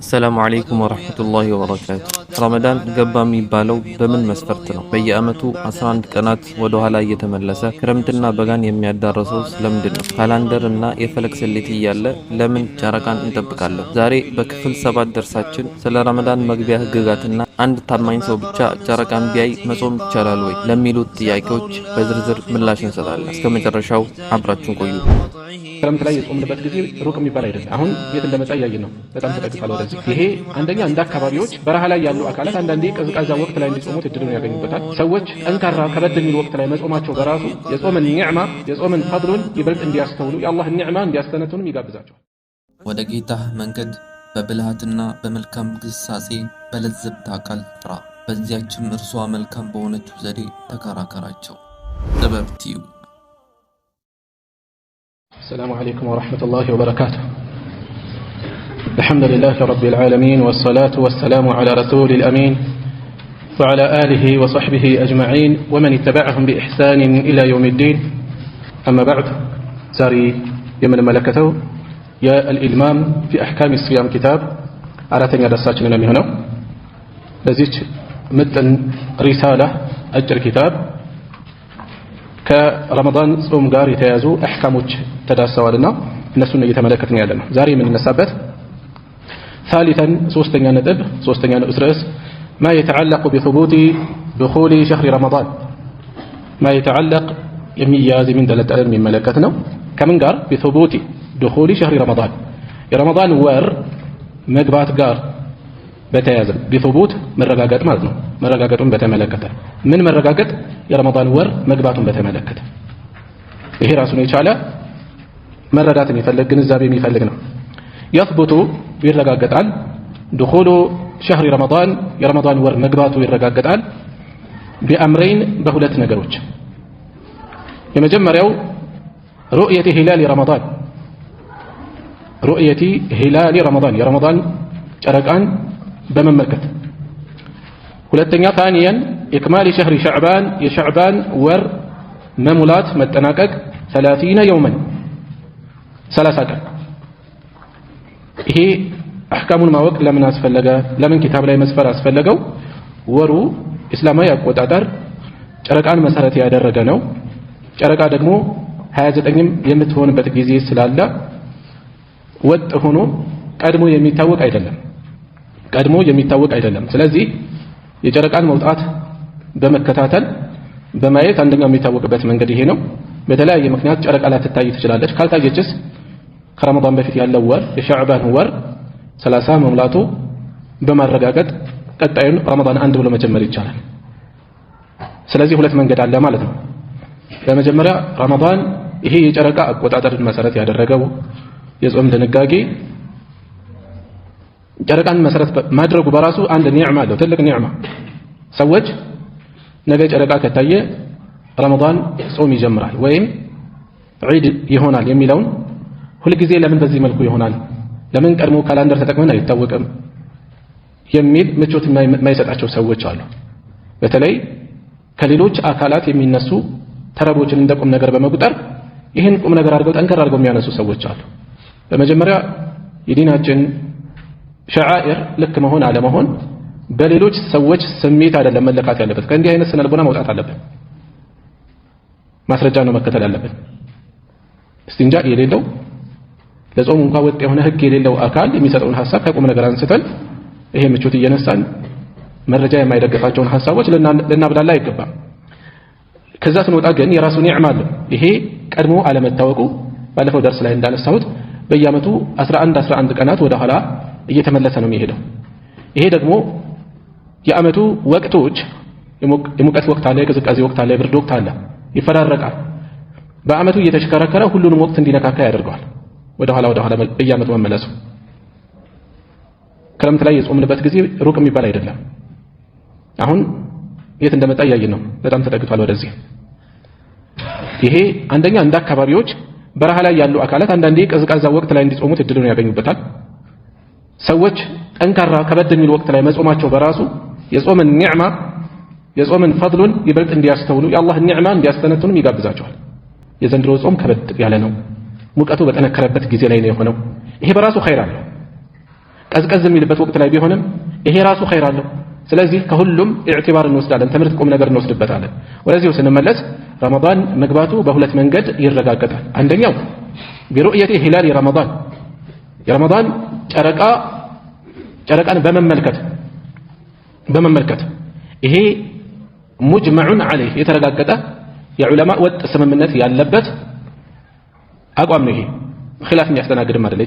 السلام عليكم ورحمة الله وبركاته. رمضان ገባ የሚባለው በምን መስፈርት ነው? በየአመቱ 11 ቀናት ወደ ኋላ እየተመለሰ ክረምትና በጋን የሚያዳርሰው ስለምንድን ነው? ካላንደር እና የፈለክ ስሌት እያለ ለምን ጨረቃን እንጠብቃለን? ዛሬ በክፍል 7 ደርሳችን ስለ ረመዳን መግቢያ ህግጋትና አንድ ታማኝ ሰው ብቻ ጨረቃን ቢያይ መጾም ይቻላል ወይ ለሚሉት ጥያቄዎች በዝርዝር ምላሽ እንሰጣለን። እስከ መጨረሻው አብራችሁን ቆዩ። ክረምት ላይ የጾምንበት ጊዜ ሩቅ የሚባል አይደለም። አሁን የት እንደመጣ እያየን ነው። በጣም ተጠቅሷል ወደዚህ። ይሄ አንደኛ እንደ አካባቢዎች በረሃ ላይ ያሉ አካላት አንዳንዴ ቀዝቃዛ ወቅት ላይ እንዲጾሙት እድሉን ያገኙበታል። ሰዎች ጠንካራ ከበድ የሚል ወቅት ላይ መጾማቸው በራሱ የጾምን ኒዕማ የጾምን ፈድሉን ይበልጥ እንዲያስተውሉ የአላህን ኒዕማ እንዲያስተነትኑም ይጋብዛቸዋል። ወደ ጌታህ መንገድ በብልሃትና በመልካም ግሳጼ በለዘብታ ቃል ጥራ፣ በዚያችም እርሷ መልካም በሆነችው ዘዴ ተከራከራቸው። ጥበብ ቲዩ። السلام عليكم ورحمة الله وبركاته. الحمد لله رب العالمين والصلاة والسلام على رسول الأمين وعلى آله وصحبه أجمعين ومن اتبعهم بإحسان إلى يوم الدين. أما بعد، ساري يمن ملكته يا الإلمام في أحكام الصيام كتاب أراتني درساتنا من هنا لزيج متن رسالة أجر كتاب ከረመዳን ጾም ጋር የተያዙ አህካሞች ተዳሰዋልና እነሱን እየተመለከትን ያለነው ዛሬ የምንነሳበት ثالثا ሶስተኛ ነጥብ ሶስተኛ ንዑስ ርዕስ ما يتعلق بثبوت دخول شهر رمضان ما يتعلق የሚያዝ የሚንጠለጠል የሚመለከት ነው። ከምን ጋር بثبوت دخول شهر رمضان የረመዳን ወር መግባት ጋር በተያያዘ بثبوت መረጋገጥ ማለት ነው። መረጋገጡን በተመለከተ ምን መረጋገጥ? የረመዳን ወር መግባቱን በተመለከተ ይሄ ራሱን የቻለ መረዳት የሚፈልግ ግንዛቤ የሚፈልግ ነው። يثبت ይረጋገጣል دخول شهر رمضان የረመዳን ወር መግባቱ ይረጋገጣል بأمرين በሁለት ነገሮች። የመጀመሪያው رؤية هلال رمضان رؤية هلال رمضان የረመዳን ጨረቃን በመመልከት ሁለተኛ ثانيا إكمال شهر شعبان የሸዕባን ወር መሙላት መጠናቀቅ 30 يوما 30 ቀን። ይሄ አህካሙን ማወቅ ለምን አስፈለገ? ለምን ኪታብ ላይ መስፈር አስፈለገው? ወሩ እስላማዊ አቆጣጠር ጨረቃን መሰረት ያደረገ ነው። ጨረቃ ደግሞ 29ም የምትሆንበት ጊዜ ስላለ ወጥ ሆኖ ቀድሞ የሚታወቅ አይደለም። ስለዚህ የጨረቃን መውጣት በመከታተል በማየት አንደኛው የሚታወቅበት መንገድ ይሄ ነው። በተለያየ ምክንያት ጨረቃ ላትታይ ትችላለች። ካልታየችስ ከረመዳን በፊት ያለው ወር የሸዕባን ወር 30 መሙላቱ በማረጋገጥ ቀጣዩን ረመዳን 1 ብሎ መጀመር ይቻላል። ስለዚህ ሁለት መንገድ አለ ማለት ነው። በመጀመሪያ ረመዳን ይሄ የጨረቃ አቆጣጠርን መሰረት ያደረገው የጾም ድንጋጌ ጨረቃን መሰረት ማድረጉ በራሱ አንድ ኒዕማ አለው፣ ትልቅ ኒዕማ። ሰዎች ነገ ጨረቃ ከታየ ረመዳን ጾም ይጀምራል ወይም ዒድ ይሆናል የሚለውን ሁልጊዜ ለምን በዚህ መልኩ ይሆናል፣ ለምን ቀድሞ ካላንደር ተጠቅመን አይታወቅም የሚል ምቾት የማይሰጣቸው ሰዎች አሉ። በተለይ ከሌሎች አካላት የሚነሱ ተረቦችን እንደ ቁም ነገር በመቁጠር ይህን ቁም ነገር አድርገው ጠንከር አድርገው የሚያነሱ ሰዎች አሉ። በመጀመሪያ የዲናችን ሸዓኢር ልክ መሆን አለመሆን በሌሎች ሰዎች ስሜት አይደለም መለካት ያለበት። ከእንዲህ አይነት ስነ ልቦና መውጣት አለብን። ማስረጃ ነው መከተል ያለብን። እስቲንጃ የሌለው ለጾም እንኳን ወጥ የሆነ ህግ የሌለው አካል የሚሰጠውን ሐሳብ ከቁም ነገር አንስተን ይሄ ምቾት እየነሳን መረጃ የማይደግፋቸውን ሐሳቦች ልናብላላ አይገባም። ከዛ ስንወጣ ግን የራሱ ኒዕማ አለው። ይሄ ቀድሞ አለመታወቁ ባለፈው ደርስ ላይ እንዳነሳሁት በየአመቱ 11 ቀናት ወደ ኋላ እየተመለሰ ነው የሚሄደው። ይሄ ደግሞ የአመቱ ወቅቶች የሙቀት ወቅት አለ፣ የቅዝቃዜ ወቅት አለ፣ የብርድ ወቅት አለ፣ ይፈራረቃል። በአመቱ እየተሽከረከረ ሁሉንም ወቅት እንዲነካካ ያደርገዋል። ወደ ኋላ በየአመቱ መመለሱ ክረምት ላይ የጾምንበት ጊዜ ሩቅ የሚባል አይደለም። አሁን የት እንደመጣ እያየን ነው። በጣም ተጠግቷል ወደዚህ። ይሄ አንደኛ እንደ አካባቢዎች በረሃ ላይ ያሉ አካላት አንዳንዴ ቀዝቃዛ ወቅት ላይ እንዲጾሙት እድሉን ያገኙበታል። ሰዎች ጠንካራ ከበድ የሚል ወቅት ላይ መጾማቸው በራሱ የጾምን ኒዕማ የጾምን ፈድሉን ይበልጥ እንዲያስተውሉ የአላህን ኒዕማ እንዲያስተነትኑም ይጋብዛቸዋል። የዘንድሮ ጾም ከበድ ያለ ነው፣ ሙቀቱ በጠነከረበት ጊዜ ላይ ነው የሆነው። ይሄ በራሱ ኸይር አለው። ቀዝቀዝ የሚልበት ወቅት ላይ ቢሆንም ይሄ ራሱ ኸይር አለው። ስለዚህ ከሁሉም ኢዕቲባር እንወስዳለን፣ ትምህርት ቁም ነገር እንወስድበታለን። ወደዚሁ ስንመለስ ረመዳን መግባቱ በሁለት መንገድ ይረጋገጣል። አንደኛው ቢሩእየቲ ሂላል ረመዳን የረመዳን ጨረቃን በመመልከት ይሄ ሙጅመዑን ዐለይህ የተረጋገጠ የዑለማ ወጥ ስምምነት ያለበት አቋም ነው። ይሄ ኺላፍ የሚያስተናግድም አይደለም።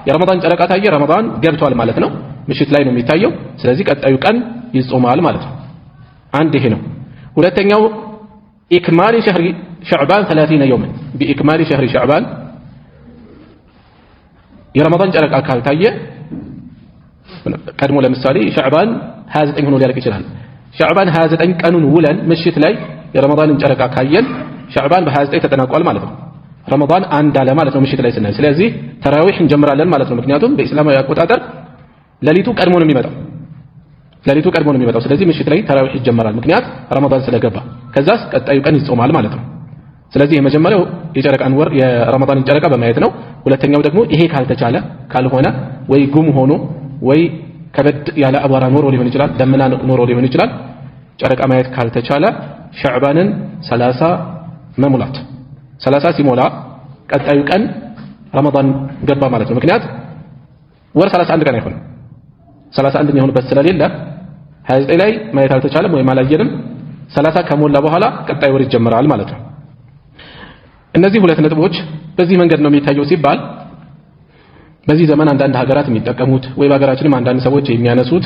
የረመዳን ጨረቃ ታየ ረመዳን ገብቷል ማለት ነው። ምሽት ላይ ነው የሚታየው። ስለዚህ ቀጣዩ ቀን ይጾማል ማለት ነው። አንድ ይሄ ነው። ሁለተኛው ኢክማሊ ሸህሪ ሸዕባን 30 يوما بإكمال شهر شعبان የረመዳን ጨረቃ ካልታየ ቀድሞ ለምሳሌ ሸዕባን 29 ሆኖ ሊያልቅ ይችላል። ሸዕባን 29 ቀኑን ውለን ምሽት ላይ የረመዳንን ጨረቃ ካየን ሸዕባን በ29 ተጠናቋል ማለት ነው። ረመዳን አንድ አለ ማለት ነው ምሽት ላይ ስናይ። ስለዚህ ተራዊህ እንጀምራለን ማለት ነው። ምክንያቱም በእስላማዊ አቆጣጠር ሌሊቱ ቀድሞ ነው የሚመጣው። ስለዚህ ምሽት ላይ ተራዊህ ይጀምራል፣ ምክንያት ረመዳን ስለገባ። ከዛስ ቀጣዩ ቀን ይጾማል ማለት ነው። ስለዚህ የመጀመሪያው የጨረቃን ወር የረመዳንን ጨረቃ በማየት ነው። ሁለተኛው ደግሞ ይሄ ካልሆነ ወይ ጉም ሆኖ ወይ ከበድ ያለ አቧራ ኖሮ ሊሆን ይችላል፣ ደመና ኖሮ ሊሆን ይችላል። ጨረቃ ማየት ካልተቻለ ሸዕባንን 30 መሙላት 30 ሲሞላ ቀጣዩ ቀን ረመዳን ገባ ማለት ነው። ምክንያት ወር 31 ቀን አይሆንም። 31 የሚሆንበት ስለሌለ 29 ላይ ማየት አልተቻለም ወይም አላየንም። 30 ከሞላ በኋላ ቀጣይ ወር ይጀምራል ማለት ነው። እነዚህ ሁለት ነጥቦች በዚህ መንገድ ነው የሚታየው ሲባል በዚህ ዘመን አንዳንድ ሀገራት የሚጠቀሙት ወይ በሀገራችንም አንዳንድ ሰዎች የሚያነሱት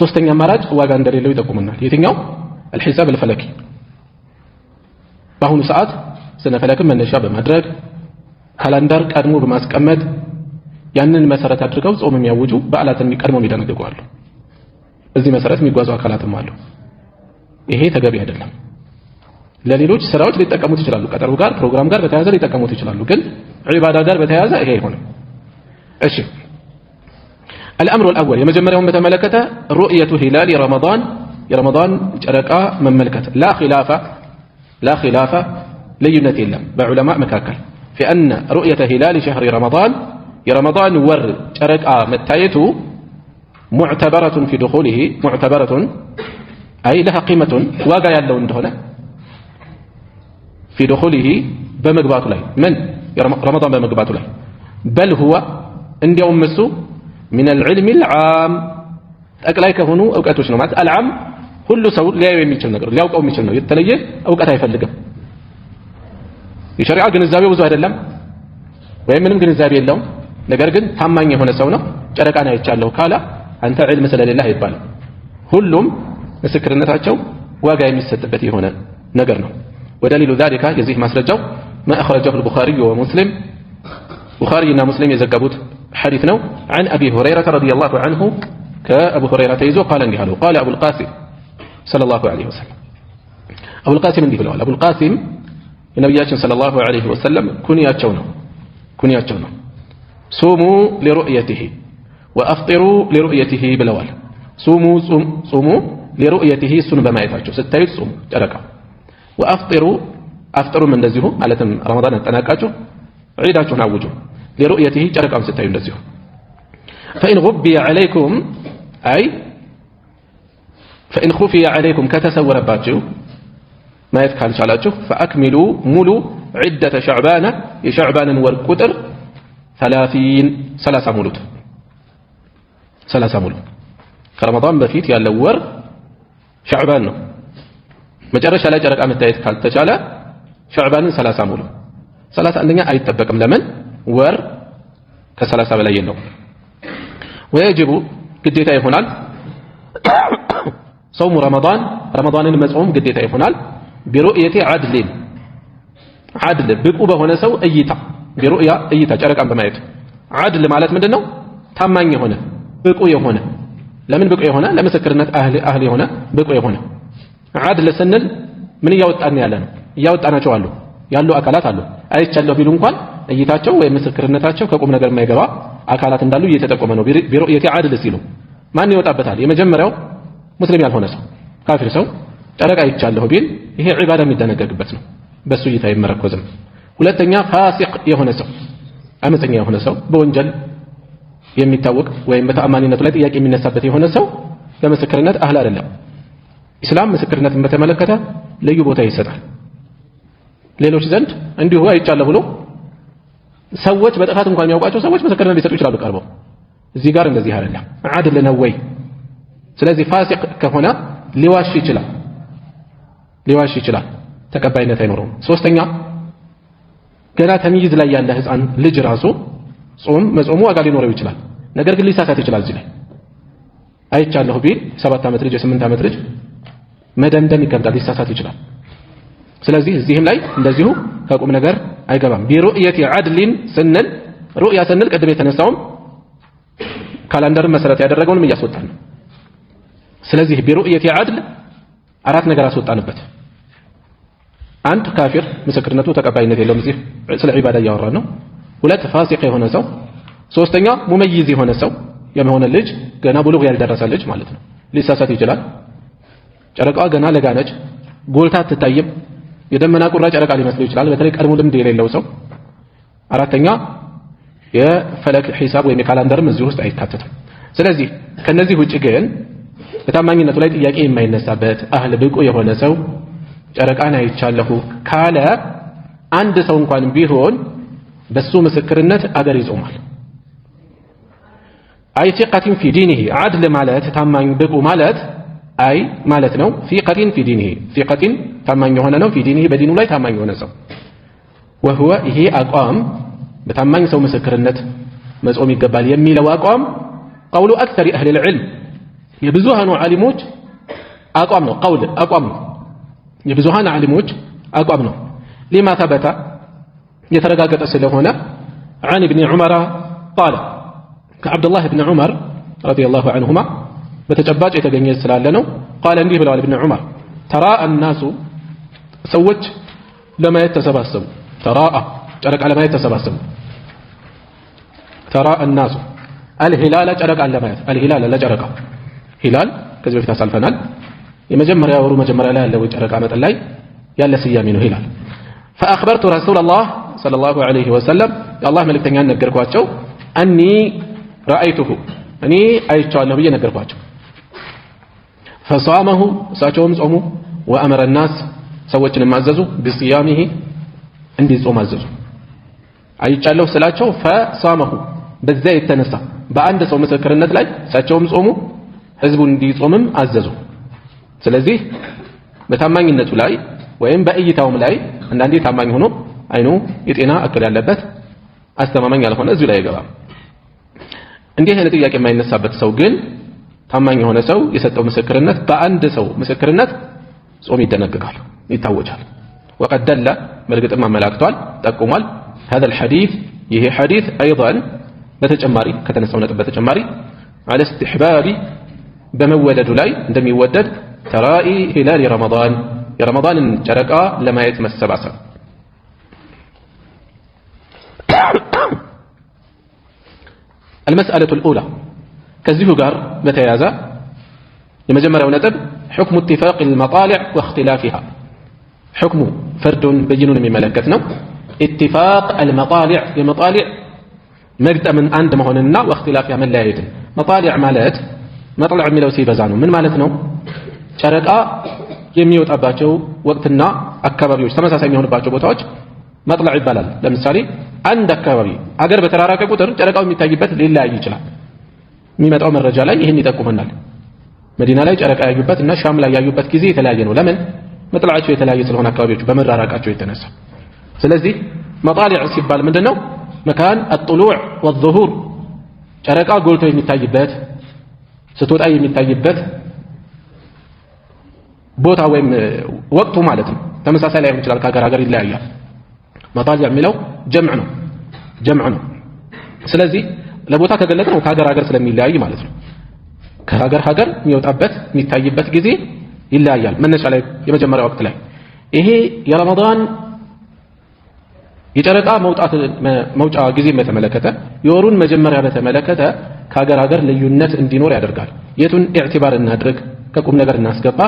ሶስተኛ አማራጭ ዋጋ እንደሌለው ይጠቁመናል። የትኛው? አልሂሳብ አልፈለኪ። በአሁኑ ሰዓት ስነ ፈለክን መነሻ በማድረግ ካላንደር ቀድሞ በማስቀመጥ ያንን መሰረት አድርገው ጾም የሚያውጁ በዓላትን ቀድሞ የሚደነግጉ አሉ። በዚህ መሰረት የሚጓዙ አካላትም አሉ። ይሄ ተገቢ አይደለም። ለሌሎች ስራዎች ሊጠቀሙት ይችላሉ። ቀጠሮ ጋር ፕሮግራም ጋር በተያያዘ ሊጠቀሙት ይችላሉ። ግን ዒባዳ ጋር በተያያዘ ይሄ አይሆንም። እሺ الأمر الأول የመጀመሪያውን በተመለከተ رؤية هلال رمضان የረመዳን ጨረቃ መመልከት لا خلاف ልዩነት የለም በዑለማء መካከል في أن رؤية هلال شهر رمضان የረመዳን ወር ጨረቃ መታየቱ معتبرة في دخوله معتبرة أي لها قيمة ዋጋ ያለው እንደሆነ في دخوله በመግባቱ ላይ ምን ረመዳን በመግባቱ ላይ بل هو እንዲያውም እሱ من العلم العام ጠቅላይ ከሆኑ ዕውቀቶች ነው ማለት العام ሁሉ ሰው ሊያየው የሚችል ነገር ሊያውቀው የሚችል ነው። የተለየ ዕውቀት አይፈልግም። የሸሪዓ ግንዛቤው ብዙ አይደለም ወይም ምንም ግንዛቤ የለውም። ነገር ግን ታማኝ የሆነ ሰው ነው። ጨረቃን አይቻለሁ ካለ አንተ ዒልም ስለሌለህ አይባልም። ሁሉም ምስክርነታቸው ዋጋ የሚሰጥበት የሆነ ነገር ነው። ودليل ذلك የዚህ ማስረጃው ما أخرجه البخاري ومسلم ቡኻሪና ሙስሊም የዘገቡት ሐዲስ ነው። عن أبي هريرة رضي الله عنه كأبو هريرة يزو قال እንዲህ አለው قال أبو القاسم صلى الله عليه وسلم أبو القاسم እንዲህ ብለዋል። أبو القاسم የነቢያችን صلى الله عليه وسلم ኩንያቸው ነው። صوموا لرؤيته وأفطروا لرؤيته ብለዋል። صوموا لرؤيته እሱን በማየታቸው ስታዩት ጾሙ ጨረቃ وأفطروا እንደዚሁ ማለትም ረመዳን አጠናቃችሁ ዒዳችሁን አውጁ لرؤيته ጨረቃውን ስታዩ እንደዚሁ فإن غبي عليكم أي فإن خفي عليكم ከተሰወረባችሁ ማየት ካልቻላችሁ فأكملوا ሙሉ عدة شعبان የሸዕባንን ወር ቁጥር 30 ሙሉት 30 ሙሉ ከረመዳን በፊት ያለው ወር ሸዕባን ነው። መጨረሻ ላይ ጨረቃ መታየት ካልተቻለ ሸዕባንን 30 ሙሉ 30 አንደኛ አይጠበቅም። ለምን ወር ከ30 በላይ የለውም። ويجب ግዴታ ይሆናል ጾሙ ረመዳንን መጾም ግዴታ ይሆናል برؤية عدل ብቁ በሆነ ሰው እይታ ጨረቃን በማየት عدل ማለት ምንድነው? ታማኝ የሆነ ብቁ የሆነ ለምን ብቁ የሆነ ለምስክርነት አህል የሆነ ብቁ የሆነ عدل ስንል ምን እያወጣን ያለ ነው? እያወጣናቸው ያሉ አካላት አሉ። አይቻለሁ ቢሉ እንኳን እይታቸው ወይም ምስክርነታቸው ከቁም ነገር የማይገባ አካላት እንዳሉ እየተጠቆመ ነው። ቢሩእየቲ ዓድል ሲሉ ማን ይወጣበታል? የመጀመሪያው ሙስሊም ያልሆነ ሰው ካፊር ሰው ጨረቃ አይቻለሁ ቢል ይሄ ዒባዳ የሚደነገግበት ነው፣ በሱ እይታ አይመረኮዝም። ሁለተኛ ፋሲቅ የሆነ ሰው አመፀኛ የሆነ ሰው በወንጀል የሚታወቅ ወይም በተአማኒነቱ ላይ ጥያቄ የሚነሳበት የሆነ ሰው ለምስክርነት አህል አይደለም። ኢስላም ምስክርነትን በተመለከተ ልዩ ቦታ ይሰጣል። ሌሎች ዘንድ እንዲሁ አይቻለሁ ብሎ ሰዎች በጥፋት እንኳን የሚያውቃቸው ሰዎች ምስክርነት ሊሰጡ ይችላሉ ቀርበው። እዚህ ጋር እንደዚህ አይደለም። አድል ነው ወይ? ስለዚህ ፋሲቅ ከሆነ ሊዋሽ ይችላል፣ ተቀባይነት አይኖረውም። ሶስተኛ ገና ተምይዝ ላይ ያለ ህፃን ልጅ ራሱ መጾሙ ዋጋ ሊኖረው ይችላል። ነገር ግን ሊሳሳት ይችላል። እዚህ ላይ አይቻለሁ ቢል 7 ዓመት ልጅ 8 ዓመት ልጅ መደምደም ይከብዳል፣ ሊሳሳት ይችላል። ስለዚህ እዚህም ላይ እንደዚሁ ከቁም ነገር አይገባም። ቢሩእየቲ ዐድሊን ስንል ሩእያ ስንል ቅድም የተነሳውም ካላንደርን መሰረት ያደረገውንም እያስወጣን ነው። ስለዚህ ቢሩእየቲ ዐድል 4 ነገር አስወጣንበት። አንድ ካፊር ምስክርነቱ ተቀባይነት የለውም፣ እዚህ ስለ ዒባዳ እያወራን ነው። 2 ፋሲቅ የሆነ ሰው። 3ኛ ሙመይዝ የሆነ ሰው የሆነ ልጅ ገና ብሉግ ያልደረሰ ልጅ ማለት ነው፣ ሊሳሳት ይችላል። ጨረቃዋ ገና ለጋ ነች፣ ጎልታ አትታይም፣ የደመና ቁራ ጨረቃ ሊመስለው ይችላል፣ በተለይ ቀድሞ ልምድ የሌለው ሰው። 4ኛ የፈለክ ሒሳብ ወይም የካላንደርም እዚህ ውስጥ አይካተትም። ስለዚህ ከነዚህ ውጭ ግን በታማኝነቱ ላይ ጥያቄ የማይነሳበት አህል ብቁ የሆነ ሰው ጨረቃን አይቻለሁ ካለ አንድ ሰው እንኳን ቢሆን በሱ ምስክርነት አገር ይጾማል። አይ ፊቀቲን ፊ ዲኒሂ ዐድል ማለት ታማኝ ብቁ ማለት አይ ማለት ነው። ፊቀቲን ፊ ዲኒሂ ፊቀቲን ታማኝ የሆነ ነው፣ ፊ ዲኒሂ በዲኑ ላይ ታማኝ የሆነ ሰው። ወሁወ ይሄ አቋም በታማኝ ሰው ምስክርነት መጾም ይገባል የሚለው አቋም ቀውሉ አክሰሪ አህሊል ዒልም የብዙሃኑ ዓሊሞች አቋም ነው። ቀውል አቋም ነው፣ የብዙሃን ዓሊሞች አቋም ነው። ሊማ ተበተ የተረጋገጠ ስለሆነ عن ابن عمر قال ከዓብዱላህ ብን ዑመር ረዲየላሁ ዐንሁማ በተጨባጭ የተገኘ ስላለ ነው። ቃል እንዲህ ብለዋል ኢብኑ ዑመር ተራአ الناس ሰዎች ለማየት ተሰባሰቡ። ተራአ ጨረቃ ለማየት ተሰባሰቡ። ተራአ الناس الهلال ጨረቃን ለማየት الهلال ለጨረቃ ሂላል ከዚህ በፊት አሳልፈናል። የመጀመሪያ ወሩ መጀመሪያ ላይ ያለው ጨረቃ መጠን ላይ ያለ ስያሜ ነው ሂላል። فأخبرت رسول الله صلى الله عليه وسلم የአላህ መልእክተኛን ነገርኳቸው አኒ ረአይቱሁ እኔ አይቼዋለሁ ብዬ ነገርኳቸው። ፈሷመሁ እሳቸውም ጾሙ፣ ወአመረ ናስ ሰዎችንም አዘዙ፣ ቢስያሚሂ እንዲጾም አዘዙ። አይቻለሁ ስላቸው ፈሷመሁ በዛ የተነሳ በአንድ ሰው ምስክርነት ላይ እሳቸውም ጾሙ፣ ህዝቡ እንዲጾምም አዘዙ። ስለዚህ በታማኝነቱ ላይ ወይም በእይታውም ላይ አንዳንዴ ታማኝ ሆኖ አይኑ የጤና እክል ያለበት አስተማማኝ ያልሆነ እዚሁ ላይ አይገባም። እንዲህ አይነት ጥያቄ የማይነሳበት ሰው ግን ታማኝ የሆነ ሰው የሰጠው ምስክርነት በአንድ ሰው ምስክርነት ጾም ይደነግጋል፣ ይታወጃል። وقد دل በእርግጥም አመላክቷል፣ ጠቁሟል። هذا الحديث ይሄ ሐዲስ ايضا በተጨማሪ ከተነሳው ነጥብ በተጨማሪ على استحباب በመወደዱ ላይ እንደሚወደድ ተራኢ ሂላል ረመዳን የረመዳንን ጨረቃ ለማየት መሰባሰብ። المسألة الأولى كذيه قار بتيازا لمجمع ونتب حكم اتفاق المطالع واختلافها. حكم فرد بينون من ملكتنا اتفاق المطالع لمطالع مجد من عند مهوننا واختلافها من لا يدن. مطالع مالت مطلع من لو سيبزانو من مالتنا شرقا يميوت أباتشو وقتنا أكبابيوش تمسا سيميون أباتشو بوتوش مطلع البلال لمثالي عند أكبابي أقر بتراراك قطر شرقا ومتاجبت لله يجلال የሚመጣው መረጃ ላይ ይሄን ይጠቁመናል። መዲና ላይ ጨረቃ ያዩበት እና ሻም ላይ ያዩበት ጊዜ የተለያየ ነው። ለምን? መጥላቸው የተለያየ ስለሆነ አካባቢዎቹ በመራራቃቸው የተነሳ። ስለዚህ መጣሊዕ ሲባል ምንድነው? መካን الطلوع والظهور ጨረቃ ጎልቶ የሚታይበት ስትወጣ የሚታይበት ቦታ ወይም ወቅቱ ማለት ነው። ተመሳሳይ ላይሆን ይችላል፣ ከሀገር ሀገር ይለያያል። መጣሊዕ የሚለው ጀምዕ ነው። ስለዚህ ለቦታ ከገለጠ ነው ከሀገር ሀገር ስለሚለያይ ማለት ነው። ከሀገር ሀገር የሚወጣበት የሚታይበት ጊዜ ይለያያል። መነሻ ላይ የመጀመሪያ ወቅት ላይ ይሄ የረመዳን የጨረቃ መውጫ ጊዜ በተመለከተ የወሩን መጀመሪያ በተመለከተ ከሀገር ሀገር ልዩነት እንዲኖር ያደርጋል። የቱን ኢዕቲባር እናድርግ ከቁም ነገር እናስገባ?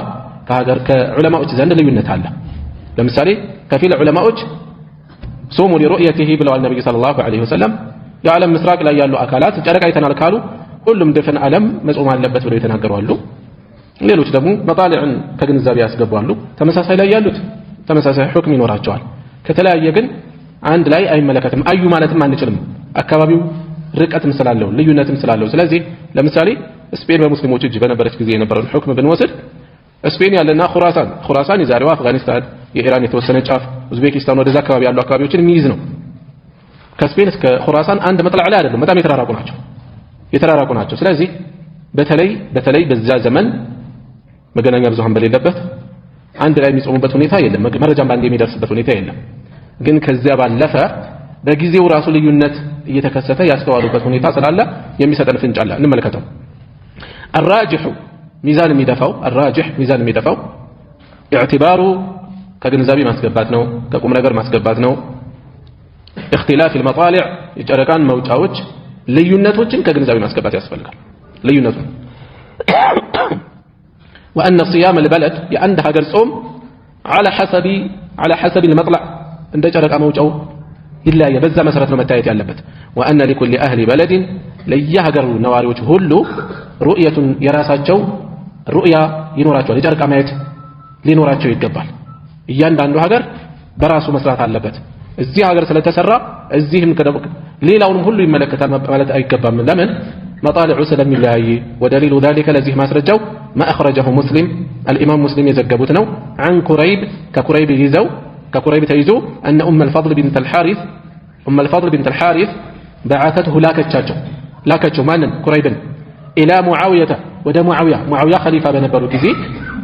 ከዑለማዎች ዘንድ ልዩነት አለ። ለምሳሌ ከፊል ዑለማዎች ሶሙ ሊሩእየቲሂ ብለዋል ነብዩ ሰለላሁ ዐለይሂ ወሰለም የዓለም ምስራቅ ላይ ያሉ አካላት ጨረቃ አይተናል ካሉ ሁሉም ድፍን ዓለም መጾም አለበት ብለው የተናገሩ አሉ። ሌሎች ደግሞ መጣሊዕን ከግንዛቤ ያስገባሉ። ተመሳሳይ ላይ ያሉት ተመሳሳይ ሁክም ይኖራቸዋል። ከተለያየ ግን አንድ ላይ አይመለከትም። አዩ ማለትም አንችልም። አካባቢው ርቀትም ስላለው ልዩነትም ስላለው። ስለዚህ ለምሳሌ ስፔን በሙስሊሞች እጅ በነበረች ጊዜ የነበረውን ሁክም ብንወስድ ስፔን ያለና ኹራሳን የዛሬዋ አፍጋኒስታን፣ የኢራን የተወሰነ ጫፍ፣ ኡዝቤኪስታን ወደዛ አካባቢ ያሉ አካባቢዎችን የሚይዝ ነው። ከስፔን እስከ ኹራሳን አንድ መጥለዕ ላይ አይደለም፣ በጣም የተራራቁ ናቸው። ስለዚህ በተለይ በዛ ዘመን መገናኛ ብዙሃን በሌለበት አንድ ላይ የሚጾሙበት ሁኔታ የለም። መረጃም ባንድ የሚደርስበት ሁኔታ የለም። ግን ከዚያ ባለፈ በጊዜው ራሱ ልዩነት እየተከሰተ ያስተዋሉበት ሁኔታ ስላለ የሚሰጠን ፍንጭ አለ። እንመልከተው። الراجح ሚዛን የሚደፋው اعتبار ከግንዛቤ ማስገባት ነው፣ ከቁም ነገር ማስገባት ነው። اختلاف المطالع የጨረቃን መውጫዎች ልዩነቶችን ከግንዛቤ ማስገባት ያስፈልጋል። ልዩነቱን وأن صيام البلد የአንድ ሀገር ጾም على حسب المطلع እንደ ጨረቃ መውጫው ይለያየ፣ በዛ መሰረት ነው መታየት ያለበት። وأن لكل أهل بلد ለየሀገሩ ነዋሪዎች ሁሉ ሩእየቱን የራሳቸው ሩእያ ይኖራቸዋል። የጨረቃ ማየት ሊኖራቸው ይገባል። እያንዳንዱ ሀገር በራሱ መስራት አለበት። እዚህ ሀገር ስለተሰራ እዚህም ሌላውንም ሁሉ ይመለከታል ማለት አይገባም። ለምን? መጣሊዑ ስለሚለያይ። ودليل ذلك ለዚህ ማስረጃው ما أخرجه مسلم الإمام مسلم የዘገቡት ነው። عن كريب ككريب ተይዞ أن أم الفضل بنت الحارث بعثته ላከቸው ማንን? ኩረይብን إلى معاوية ወደ معاوية ኸሊፋ በነበሩ ጊዜ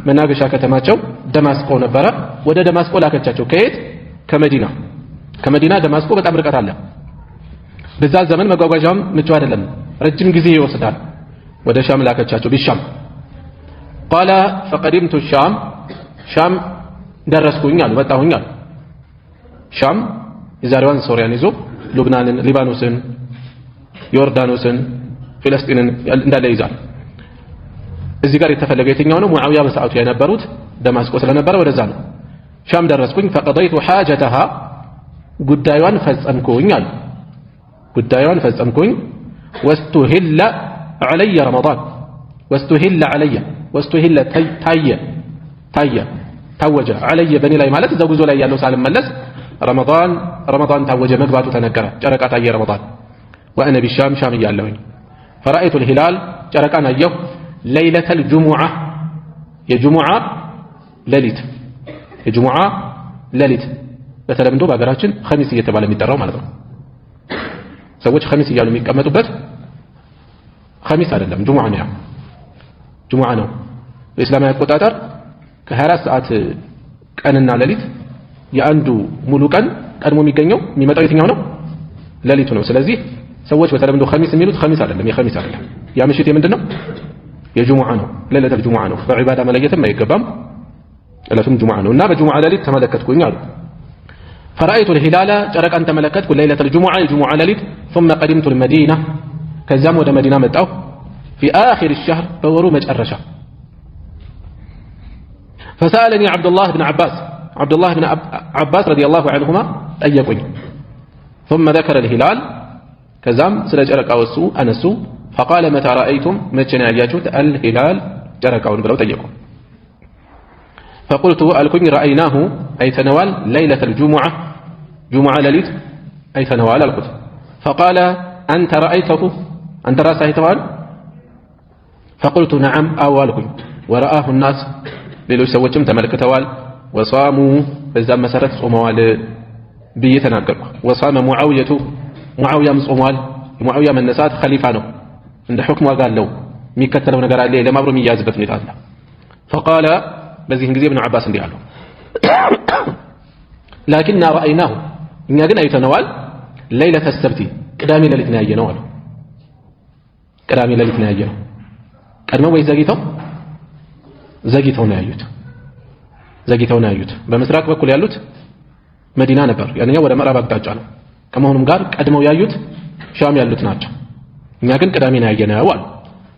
መናገሻ ከተማቸው ደማስቆ ነበረ። ወደ ደማስቆ ላከቻቸው። ከየት? ከመዲና ደማስቆ በጣም ርቀት አለ። በዛ ዘመን መጓጓዣም ምቹ አይደለም፣ ረጅም ጊዜ ይወስዳል። ወደ ሻም ላከቻቸው። ቢሻም قال فقدمت ሻም ደረስኩኝ አሉ፣ መጣሁኝ አሉ። ሻም የዛሬዋን ሶሪያን ይዞ ሉብናንን፣ ሊባኖስን፣ ዮርዳኖስን፣ ፍልስጤንን እንዳለ ይዛል። እዚህ ጋር የተፈለገ የትኛው ነው? ሙዓዊያ በሰዓቱ የነበሩት ደማስቆ ስለነበረ ወደዛ ነው። ሻም ደረስኩኝ። فقضيت حاجتها ጉዳዩን ፈጸምኩኝ አሉ። واستهل علي رمضان واستهل ታወጀ علي በኔ ላይ ማለት እዛው ጉዞ ላይ ያለው ሳልመለስ ረመዳን ታወጀ፣ መግባቱ ተነገረ። ጨረቃ ታየ ረመዳን። وأنا بالشام ሻም እያለሁኝ فرأيت الهلال ጨረቃን አየሁ። ليلة الجمعة የጁሙዓ ሌሊት በተለምዶ በአገራችን ኸሚስ እየተባለ የሚጠራው ማለት ነው። ሰዎች ኸሚስ እያሉ የሚቀመጡበት ኸሚስ አይደለም፣ ጁሙዓ ነው። በእስላማዊ አቆጣጠር ከ24 ሰዓት ቀንና ሌሊት የአንዱ ሙሉ ቀን ቀድሞ የሚመጣው የትኛው ነው? ሌሊቱ ነው። ስለዚህ ሰዎች በተለምዶ ኸሚስ የሚሉት ኸሚስ አይደለም፣ የኸሚስ አይደለም። ያ ምሽት የምንድነው? የጁሙዓ ነው። ለይለቱል ጁሙዓ ነው። በዒባዳ መለየትም አይገባም። ለይለቱል ጁሙዓ ነው እና በጁሙዓ ሌሊት ተመለከትኩኝ አሉ። فرأيت الهلال ጨረቃን ተመለከትኩ። ليلة الجمعة የጁሙዓ ሌሊት ثم قدمت المدينة ከዛም ወደ መዲና መጣሁ። في آخر الشهر በወሩ መጨረሻ فسألني عبد الله بن عباس رضي الله عنهما ጠየቁኝ። ثم ذكر الهلال ከዛም ስለ ጨረቃው አነሱ። فقال متى رأيتم መቼ ነው ያያችሁት? الهلال ጨረቃውን ብለው ጠየቁ። فقلت ألكن رأيناه أيتنوال ليلة الجمعة جمعة ليلة أيتنوال القت. فقال أنت رأيته أنت رأيته؟ فقلت نعم أولكم. ورآه الناس للو سوتم تملكتوال وصاموا بزام مسرت صوموال بيتناقر. وصام معاوية مصوموال. معاوية من نسات خليفانه عند حكم وقال له ميكتلو نقر عليه لما أمر ميازبت نتعلم. فقال በዚህ ጊዜ ኢብኑ አባስ እንዲህ አሉ لكن رأيناه እኛ ግን አይተነዋል ليلة السبت ቅዳሜ ሌሊት ነው ያየነው አሉ። ቅዳሜ ሌሊት ነው ያየነው። ቀድመው ወይ ዘግይተው ነው ያዩት። በምስራቅ በኩል ያሉት መዲና ነበር፣ ያንኛው ወደ ምዕራብ አቅጣጫ ነው። ከመሆኑም ጋር ቀድመው ያዩት ሻም ያሉት ናቸው። እኛ ግን ቅዳሜ ነው ያየነው አሉ።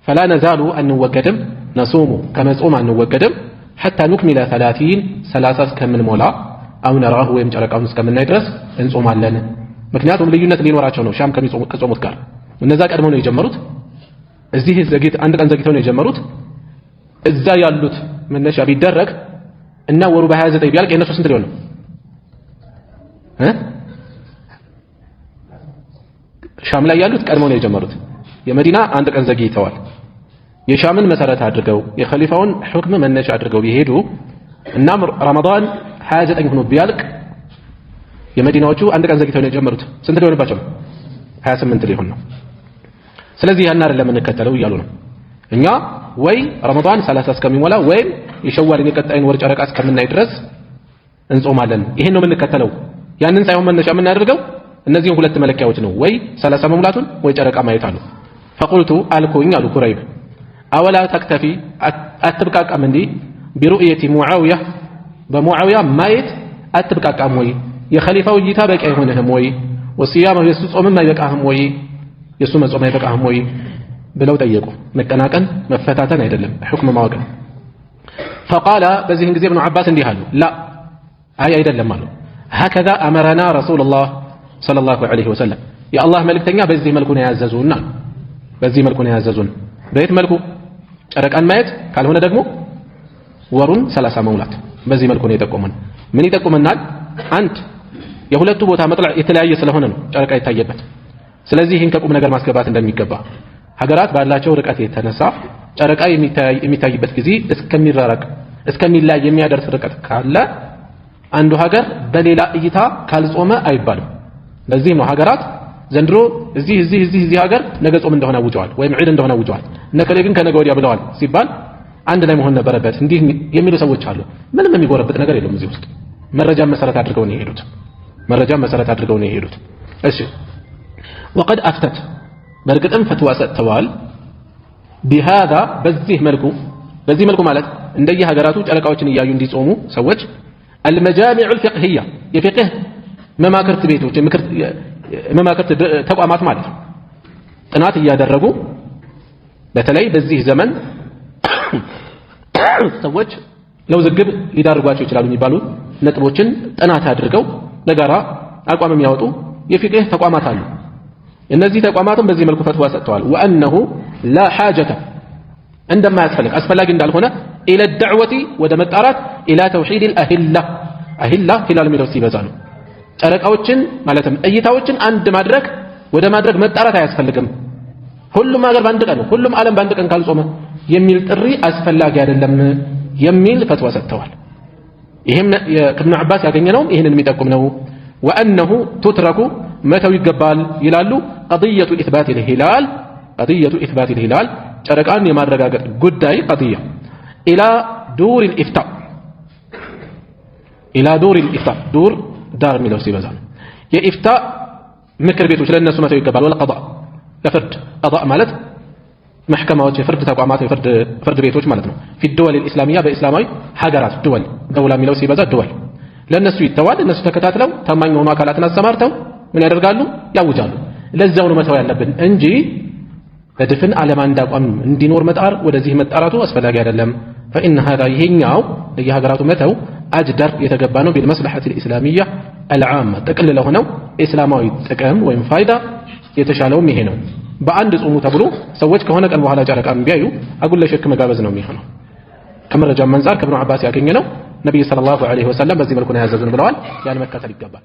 فلا نزال አንወገድም ነሱሙ ከመጾም አንወገድም حتى نكمل 30 እስከምን ሞላ አው ነራሁ ወይም ጨረቃውን እስከምናይ ድረስ እንጾማለን ምክንያቱም ልዩነት ሊኖራቸው ነው ሻም ከጾሙት ጋር እነዛ ቀድመው ነው የጀመሩት እዚህ ዘግይት አንድ ቀን ዘግይተው ነው የጀመሩት እዛ ያሉት መነሻ ቢደረግ እና ወሩ በ29 ቢያልቅ የነሱ ስንት ሊሆን ነው ሻም ላይ ያሉት ቀድመው ነው የጀመሩት የመዲና አንድ ቀን ዘግይተዋል የሻምን መሰረት አድርገው የኸሊፋውን ሁክም መነሻ አድርገው ቢሄዱ እና ረመዳን 29 ሆኖ ቢያልቅ የመዲናዎቹ አንድ ቀን ዘግይተው ነው የጀመሩት ስንት ሊሆንባቸው 28 ሊሆን ነው ስለዚህ ያን አይደለም እንከተለው ይያሉ ነው እኛ ወይ ረመዳን 30 እስከሚሞላ ወይም የሸዋልን የቀጣይን ወር ጨረቃ እስከምናይ ድረስ እንጾማለን ይሄን ነው የምንከተለው ያንን ሳይሆን መነሻ የምናደርገው እነዚህን ሁለት መለኪያዎች ነው ወይ 30 መሙላቱን ወይ ጨረቃ ማየት አሉ فقلت አልኩኝ አሉ ኩረይብ አወላ ተክተፊ አትብቃቃም እንዴ برؤيه معاويه በሙዓዊያ ማየት አትብቃቃም ወይ የኸሊፋው እይታ በቂ አይሆንህም ወይ ወሲያም የሱ ጾም አይበቃህም ወይ የሱ መጾም አይበቃህም ወይ ብለው ጠየቁ መቀናቀን መፈታተን አይደለም ሁክም ማወቅ فقال በዚህን ጊዜ ኢብኑ አባስ እንዲህ አሉ لا አይ አይደለም አሉ هكذا امرنا رسول الله صلى الله عليه وسلم يا الله መልእክተኛ በዚህ መልኩ ነው ያዘዙና በዚህ መልኩ ነው ያዘዙን በየት መልኩ ጨረቃን ማየት ካልሆነ ደግሞ ወሩን 30 መሙላት በዚህ መልኩ ነው የጠቆመን ምን ይጠቁመናል አንድ የሁለቱ ቦታ መጥለዕ የተለያየ ስለሆነ ነው ጨረቃ ይታየበት ስለዚህ ይህን ከቁም ነገር ማስገባት እንደሚገባ ሀገራት ባላቸው ርቀት የተነሳ ጨረቃ የሚታይበት ጊዜ እስከሚላይ የሚያደርስ ርቀት ካለ አንዱ ሀገር በሌላ እይታ ካልጾመ አይባልም በዚህ ነው ሀገራት ዘንድሮ እዚህ ሀገር ነገ ጾም እንደሆነ አውጀዋል ወይም ዒድ እንደሆነ አውጀዋል እነከሌ ግን ከነገ ወዲያ ብለዋል ሲባል አንድ ላይ መሆን ነበረበት እንዲህ የሚሉ ሰዎች አሉ ምንም የሚጎረብጥ ነገር የለም እዚህ ውስጥ መረጃ መሰረት አድርገው ነው የሄዱት እሺ وقد افتت በርግጥም ፈትዋ ሰጥተዋል بهذا በዚህ መልኩ ማለት እንደየ ሀገራቱ ጨረቃዎችን እያዩ እንዲጾሙ ሰዎች المجامع الفقهيه የፍቅህ መማክርት ቤቶች መማክርት ተቋማት ማለት ነው ጥናት እያደረጉ በተለይ በዚህ ዘመን ሰዎች ለውዝግብ ሊዳርጓቸው ይችላሉ የሚባሉ ነጥቦችን ጥናት አድርገው ለጋራ አቋም የሚያወጡ የፍቅህ ተቋማት አሉ እነዚህ ተቋማቱን በዚህ መልኩ ፈትዋ ሰጥተዋል وانه لا حاجه عندما يسفلك አስፈላጊ እንዳልሆነ الى الدعوه ወደ መጣራት الى توحيد الاهله ሂላል ሚለው ሲበዛሉ ጨረቃዎችን ማለትም እይታዎችን አንድ ማድረግ ወደ ማድረግ መጣራት አያስፈልግም ሁሉም ሀገር ባንድ ቀን ሁሉም ዓለም ባንድ ቀን ካልጾመ የሚል ጥሪ አስፈላጊ አይደለም የሚል ፈትዋ ሰጥተዋል ይሄም ከኢብኑ አባስ ያገኘነው ይሄንን የሚጠቁም ነው وانه تترك መተው ይገባል ይላሉ قضيه اثبات الهلال ጨረቃን የማረጋገጥ ጉዳይ قضيه الى دور الافتاء دور ዳር ሚለው ሲበዛ የኢፍታ ምክር ቤቶች ለነሱ መተው ይገባል ወላ قضاء ለፍርድ قضاء ማለት محكمات የፍርድ ተቋማት የፍርድ ቤቶች ማለት ነው في الدول الاسلاميه በእስላማዊ ሀገራት دول دولة ሚለው ሲበዛ دول ለነሱ ይተዋል እነሱ ተከታትለው ታማኝ የሆኑ አካላትን አሰማርተው ምን ያደርጋሉ ያውጃሉ ለዛው ነው መተው ያለብን እንጂ በድፍን ዓለም አንድ አቋም እንዲኖር መጣር ወደዚህ መጣራቱ አስፈላጊ አይደለም فإن هذا ይሄኛው ለየሀገራቱ መተው أجدر يتقبانه بالمصلحة الإسلامية العامة تقل له هنا إسلامي تقام وإن فايدة يتشالون مهنو بأند صومو تبلو سويت كهنا كان وهلا جارك أنبياء أقول لك كما قابزنا مهنو كما رجع منزار كابن عباس يا كينينو نبي صلى الله عليه وسلم بزي ملكنا هذا الزنبلوان يعني مكة تلقبان